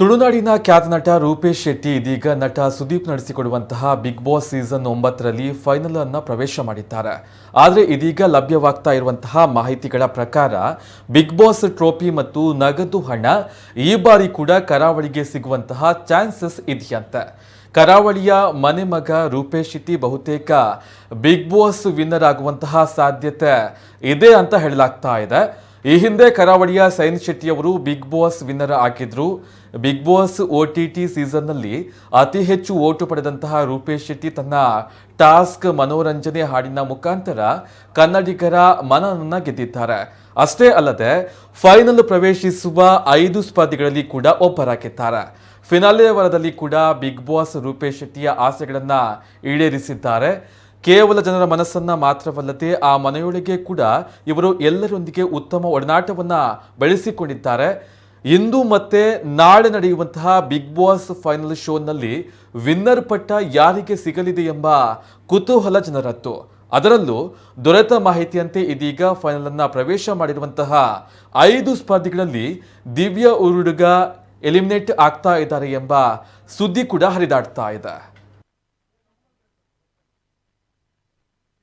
ತುಳುನಾಡಿನ ಖ್ಯಾತ ನಟ ರೂಪೇಶ್ ಶೆಟ್ಟಿ ಇದೀಗ ನಟ ಸುದೀಪ್ ನಡೆಸಿಕೊಡುವಂತಹ ಬಿಗ್ ಬಾಸ್ ಸೀಸನ್ 9ರಲ್ಲಿ ಫೈನಲ್ ಅನ್ನು ಪ್ರವೇಶ ಮಾಡಿದ್ದಾರೆ. ಆದರೆ ಇದೀಗ ಲಭ್ಯವಾಗ್ತಾ ಇರುವಂತಹ ಮಾಹಿತಿಗಳ ಪ್ರಕಾರ ಬಿಗ್ ಬಾಸ್ ಟ್ರೋಫಿ ಮತ್ತು ನಗದು ಹಣ ಈ ಬಾರಿ ಕೂಡ ಕರಾವಳಿಗೆ ಸಿಗುವಂತಹ ಚಾನ್ಸಸ್ ಇದೆಯಂತೆ. ಕರಾವಳಿಯ ಮನೆ ಮಗ ರೂಪೇಶ್ ಶೆಟ್ಟಿ ಬಹುತೇಕ ಬಿಗ್ ಬಾಸ್ ವಿನ್ನರ್ ಆಗುವಂತಹ ಸಾಧ್ಯತೆ ಇದೆ ಅಂತ ಹೇಳಲಾಗ್ತಾ ಇದೆ. ಈ ಹಿಂದೆ ಕರಾವಳಿಯ ಸೈನ್ ಶೆಟ್ಟಿ ಅವರು ಬಿಗ್ ಬಾಸ್ ವಿನ್ನರ್ ಆಗಿದ್ರು. ಬಿಗ್ ಬಾಸ್ OTT ಸೀಸನ್ನಲ್ಲಿ ಅತಿ ಹೆಚ್ಚು ಓಟು ಪಡೆದಂತಹ ರೂಪೇಶ್ ಶೆಟ್ಟಿ ತನ್ನ ಟಾಸ್ಕ್ ಮನೋರಂಜನೆ ಹಾಡಿನ ಮುಖಾಂತರ ಕನ್ನಡಿಗರ ಮನವನ್ನು ಗೆದ್ದಿದ್ದಾರೆ. ಅಷ್ಟೇ ಅಲ್ಲದೆ ಫೈನಲ್ ಪ್ರವೇಶಿಸುವ 5 ಸ್ಪರ್ಧಿಗಳಲ್ಲಿ ಕೂಡ ಒಬ್ಬರಾಗಿದ್ದಾರೆ. ಫಿನಾಲೆ ವಾರದಲ್ಲಿ ಕೂಡ ಬಿಗ್ ಬಾಸ್ ರೂಪೇಶ್ ಶೆಟ್ಟಿಯ ಆಸೆಗಳನ್ನು ಈಡೇರಿಸಿದ್ದಾರೆ. ಕೇವಲ ಜನರ ಮನಸ್ಸನ್ನ ಮಾತ್ರವಲ್ಲದೆ ಆ ಮನೆಯೊಳಗೆ ಕೂಡ ಇವರು ಎಲ್ಲರೊಂದಿಗೆ ಉತ್ತಮ ಒಡನಾಟವನ್ನ ಬೆಳೆಸಿಕೊಂಡಿದ್ದಾರೆ. ಇಂದು ಮತ್ತೆ ನಾಳೆ ನಡೆಯುವಂತಹ ಬಿಗ್ ಬಾಸ್ ಫೈನಲ್ ಶೋನಲ್ಲಿ ವಿನ್ನರ್ ಪಟ್ಟ ಯಾರಿಗೆ ಸಿಗಲಿದೆ ಎಂಬ ಕುತೂಹಲ ಜನರದ್ದು. ಅದರಲ್ಲೂ ದೊರೆತ ಮಾಹಿತಿಯಂತೆ ಇದೀಗ ಫೈನಲ್ ಅನ್ನ ಪ್ರವೇಶ ಮಾಡಿರುವಂತಹ 5 ಸ್ಪರ್ಧಿಗಳಲ್ಲಿ ದಿವ್ಯ ಉರುಡುಗ ಎಲಿಮಿನೇಟ್ ಆಗ್ತಾ ಇದ್ದಾರೆ ಎಂಬ ಸುದ್ದಿ ಕೂಡ ಹರಿದಾಡ್ತಾ ಇದೆ.